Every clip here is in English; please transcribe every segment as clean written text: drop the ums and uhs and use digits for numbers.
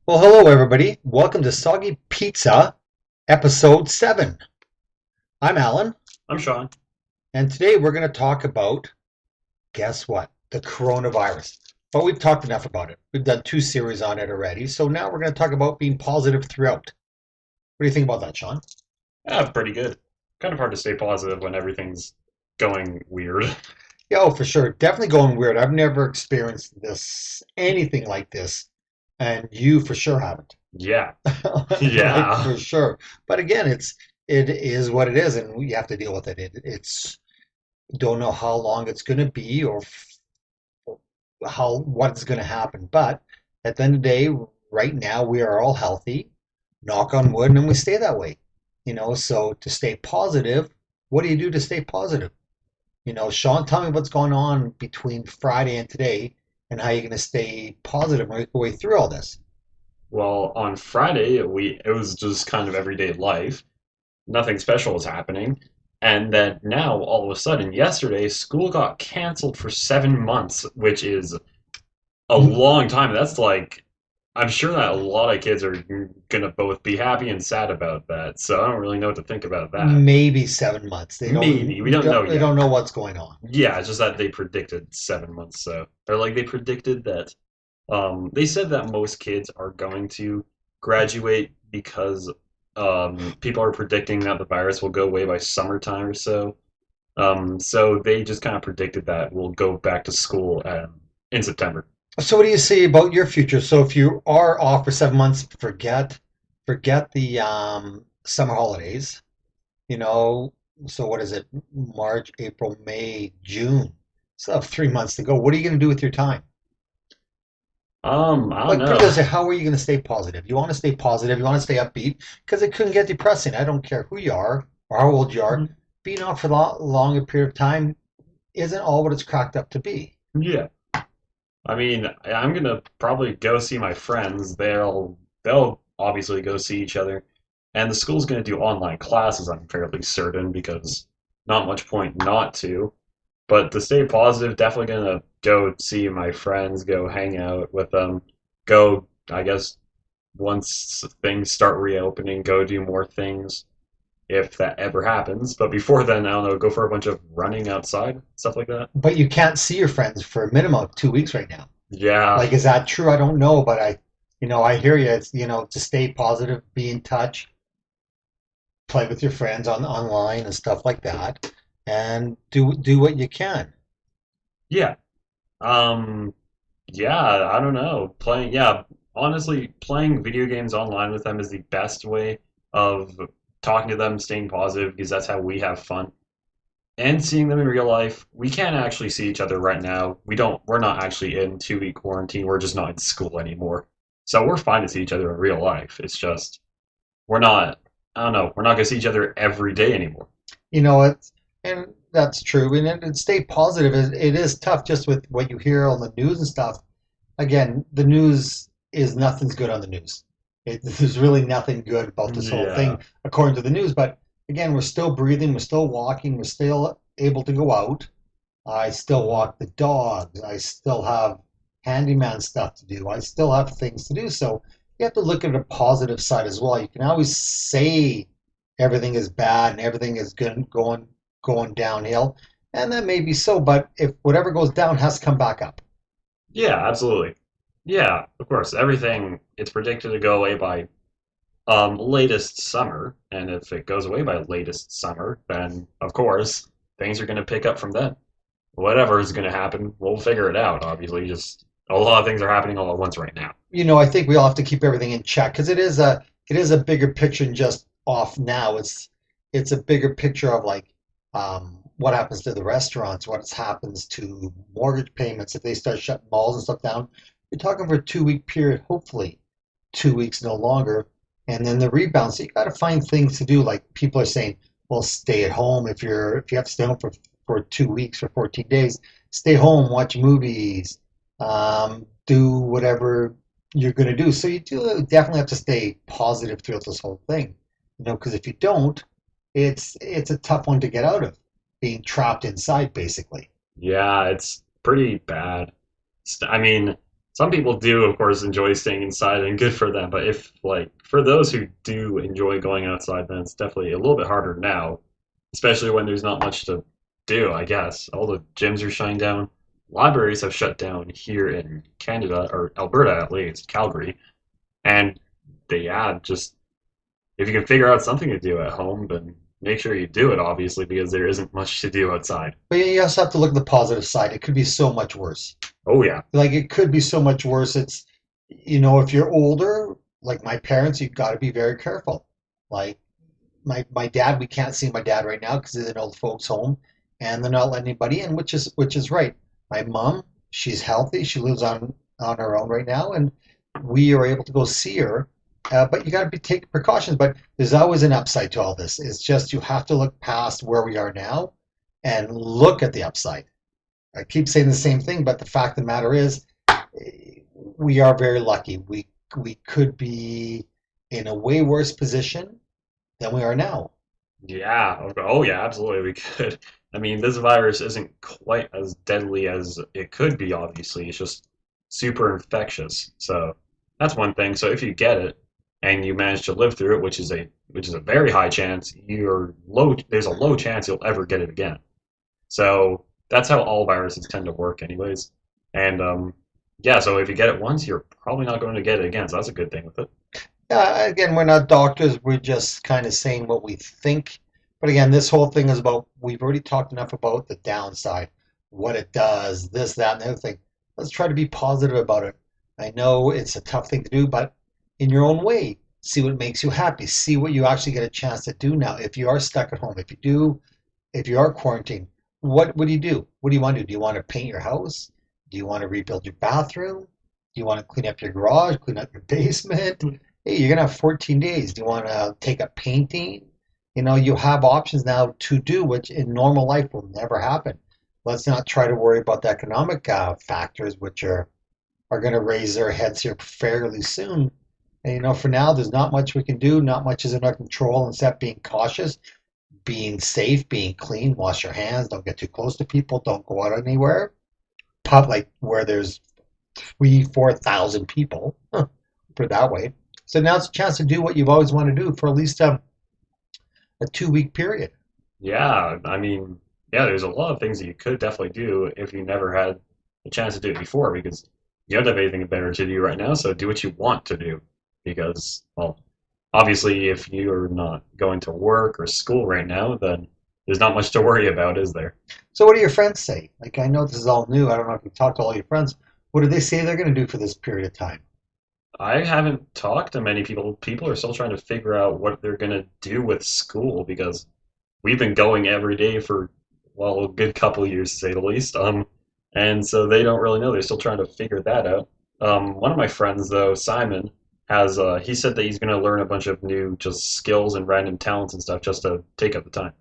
Well, hello everybody. Welcome to Soggy Pizza, episode 7. I'm Alan, I'm Sean. and today we're going to talk about, guess what? The coronavirus. But we've talked enough about it. We've done 2 series on it already, so now we're going to talk about being positive throughout. What do you think about that, Sean? Yeah, pretty good. Kind of hard to stay positive when everything's going weird. Yeah, oh, for sure. Definitely going weird. I've never experienced anything like this, and you for sure haven't. Yeah, Like yeah. for sure. But again, it is what it is, and we have to deal with it. It's don't know how long it's going to be or how what's going to happen. But at the end of the day, right now we are all healthy, knock on wood, and we stay that way. So to stay positive, what do you do to stay positive? Sean, tell me what's going on between Friday and today and how you're going to stay positive and make your way through all this. Well, on Friday it was just kind of everyday life. Nothing special was happening. And then now all of a sudden yesterday school got canceled for 7 months, which is a long time. That's like I'm sure that a lot of kids are gonna both be happy and sad about that. So I don't really know what to think about that. Maybe 7 months. They Maybe. We don't know they yet. don't know what's going on. Yeah, it's just that they predicted 7 months. So, or like they predicted that. They said that most kids are going to graduate because people are predicting that the virus will go away by summertime or so. So they just kind of predicted that we'll go back to school in September. So what do you say about your future? So if you are off for 7 months, forget the summer holidays. You know, so what is it? March, April, May, June. So have 3 months to go. What are you going to do with your time? I don't Like put it know. this way, how are you going to stay positive? You want to stay positive, you want to stay upbeat, because it couldn't get depressing. I don't care who you are or how old you are. Being off for a longer period of time isn't all what it's cracked up to be. Yeah. I mean, I'm gonna probably go see my friends. They'll obviously go see each other, and the school's gonna do online classes. I'm fairly certain because not much point not to. But to stay positive, definitely gonna go see my friends, go hang out with them, go. I guess once things start reopening, go do more things if that ever happens. But before then, I don't know, go for a bunch of running outside, stuff like that. But you can't see your friends for a minimum of 2 weeks right now. Yeah, Like, is that true? I don't know, but I hear you. It's, to stay positive, be in touch, play with your friends online and stuff like that, and do what you can. yeah. Um, yeah, I don't know. Honestly, playing video games online with them is the best way of talking to them, staying positive, because that's how we have fun. And seeing them in real life, we can't actually see each other right now. We're not actually in 2 week quarantine. We're just not in school anymore. So we're fine to see each other in real life. It's just, we're not, I don't know, we're not gonna see each other every day anymore. It's and that's true. And stay positive. It is tough just with what you hear on the news and stuff. Again, the news is nothing's good on the news. There's really nothing good about this whole Yeah. thing, according to the news. But again, we're still breathing, we're still walking, we're still able to go out. I still walk the dogs. I still have handyman stuff to do. I still have things to do. So you have to look at the positive side as well. You can always say everything is bad and everything is good, going downhill, and that may be so. But if whatever goes down has to come back up. Yeah, absolutely. Yeah, of course. Everything it's predicted to go away by latest summer, and if it goes away by latest summer, then of course things are going to pick up from then. Whatever is going to happen, we'll figure it out. Obviously, just a lot of things are happening all at once right now. I think we all have to keep everything in check because it is a bigger picture than just off now. It's a bigger picture of like what happens to the restaurants, what happens to mortgage payments if they start shutting malls and stuff down. You're talking for a 2 week period, hopefully 2 weeks no longer, and then the rebound. So you got to find things to do. Like people are saying, well, stay at home if you have to stay home for 2 weeks or 14 days. Stay home, watch movies, do whatever you're going to do. So you do definitely have to stay positive throughout this whole thing, because if you don't, it's a tough one to get out of, being trapped inside basically. Yeah, it's pretty bad. I mean, some people do, of course, enjoy staying inside, and good for them. But if, like, for those who do enjoy going outside, then it's definitely a little bit harder now, especially when there's not much to do, I guess. All the gyms are shutting down. Libraries have shut down here in Canada, or Alberta at least, Calgary. And yeah, just if you can figure out something to do at home, then make sure you do it, obviously, because there isn't much to do outside. But you also have to look at the positive side. It could be so much worse. Oh, yeah. Like it could be so much worse. It's, if you're older, like my parents, you've got to be very careful. Like my dad, we can't see my dad right now because he's in old folks' home, and they're not letting anybody in, which is right. My mom, she's healthy. She lives on her own right now, and we are able to go see her. But you got to be take precautions. But there's always an upside to all this. It's just you have to look past where we are now and look at the upside. I keep saying the same thing, but the fact of the matter is, we are very lucky. We could be in a way worse position than we are now. Yeah. Oh, yeah, absolutely. We could. I mean, this virus isn't quite as deadly as it could be, obviously. It's just super infectious. So that's one thing. So if you get it and you manage to live through it, which is a very high chance, there's a low chance you'll ever get it again. So that's how all viruses tend to work anyways. And yeah, so if you get it once, you're probably not going to get it again. So that's a good thing with it. Again, we're not doctors. We're just kind of saying what we think. But again, this whole thing is about, we've already talked enough about the downside, what it does, this, that, and the other thing. Let's try to be positive about it. I know it's a tough thing to do, but in your own way, see what makes you happy. See what you actually get a chance to do now. If you are stuck at home, if you are quarantined, what do you do? What do you want to do? Do you want to paint your house? Do you want to rebuild your bathroom? Do you want to clean up your garage, clean up your basement? Hey, you're gonna have 14 days. Do you want to take up painting? You have options now to do, which in normal life will never happen. Let's not try to worry about the economic factors, which are going to raise their heads here fairly soon. And for now, there's not much we can do. Not much is in our control, except being cautious, being safe, being clean. Wash your hands. Don't get too close to people. Don't go out anywhere. Like where there's 3, 4 thousand people. Put it that way. So now it's a chance to do what you've always wanted to do for at least a 2 week period. Yeah, I mean, yeah, there's a lot of things that you could definitely do if you never had a chance to do it before because you don't have anything better to do right now, so do what you want to do. Because, well, obviously, if you're not going to work or school right now, then there's not much to worry about, is there? So what do your friends say? Like I know this is all new. I don't know if you've talked to all your friends. What do they say they're going to do for this period of time? I haven't talked to many people. People are still trying to figure out what they're going to do with school because we've been going every day for, well, a good couple of years to say the least. And so they don't really know. They're still trying to figure that out. One of my friends, though, Simon, he said that he's going to learn a bunch of new just skills and random talents and stuff just to take up the time.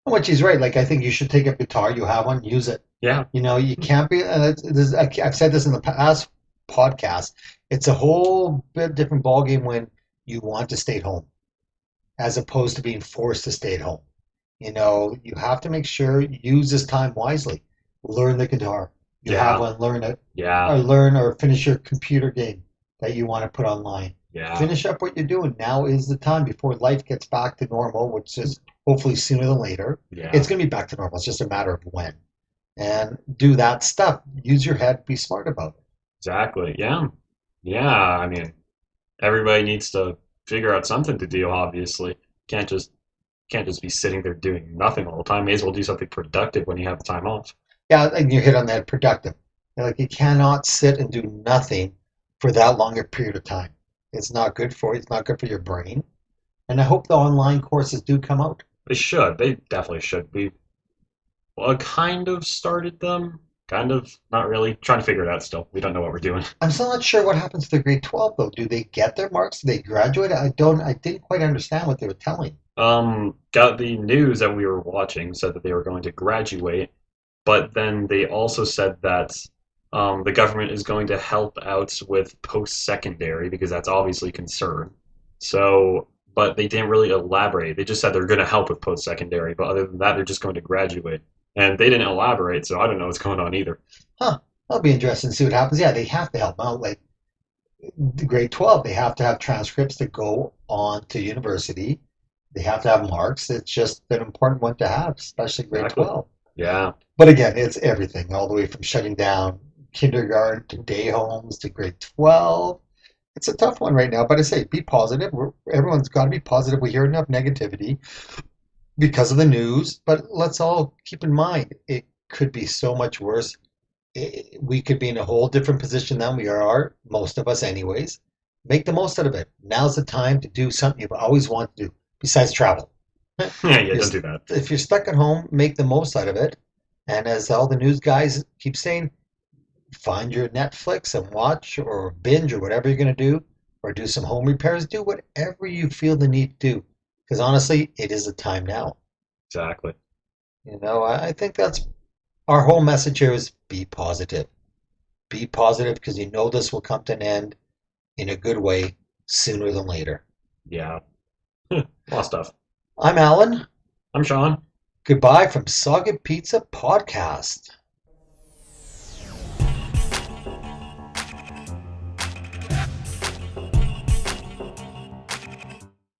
Which he's right. Like I think you should take a guitar. You have one, use it. Yeah, You can't be. I've said this in the past podcast. It's a whole bit different ballgame when you want to stay at home, as opposed to being forced to stay at home. You have to make sure you use this time wisely. Learn the guitar. You have yeah, one, learn it, yeah, or learn or finish your computer game that you want to put online. yeah, Finish up what you're doing. Now is the time before life gets back to normal, which is hopefully sooner than later. yeah. It's going to be back to normal. It's just a matter of when. And do that stuff. Use your head. Be smart about it. Exactly. Yeah, yeah. I mean, everybody needs to figure out something to do. Obviously, can't just can't just be sitting there doing nothing all the time. May as well do something productive when you have the time off. Yeah, and you hit on that productive. Like you cannot sit and do nothing for that longer period of time. It's not good for you. It's not good for your brain. And I hope the online courses do come out. They should. They definitely should. We well, kind of started them. Kind of, not really. Trying to figure it out still. We don't know what we're doing. I'm still not sure what happens to the grade 12 though. Do they get their marks? Do they graduate? I didn't quite understand what they were telling. Got the news that we were watching said that they were going to graduate, but then they also said that the government is going to help out with post-secondary because that's obviously concern. So, but they didn't really elaborate. They just said they're going to help with post-secondary, but other than that, they're just going to graduate. And they didn't elaborate, so I don't know what's going on either. Huh. That'll be interesting to see what happens. Yeah, they have to help out. Like the grade 12, they have to have transcripts to go on to university. They have to have marks. It's just an important one to have, especially grade Exactly. 12. Yeah. But again, it's everything, all the way from shutting down kindergarten to day homes to grade 12. It's a tough one right now, but I say be positive. Everyone's got to be positive. We hear enough negativity because of the news, but let's all keep in mind it could be so much worse. We could be in a whole different position than we are, most of us, anyways. Make the most out of it. Now's the time to do something you've always wanted to do, besides travel. Yeah, You're, don't do that. if you're stuck at home, make the most out of it. And as all the news guys keep saying, find your Netflix and watch or binge or whatever you're going to do, or do some home repairs. Do whatever you feel the need to do. Because honestly, it is a time now. Exactly. I think that's our whole message here is be positive. Be positive because you know this will come to an end in a good way sooner than later. Yeah. A lot of stuff. I'm Alan. I'm Sean. Goodbye from Soggy Pizza Podcast.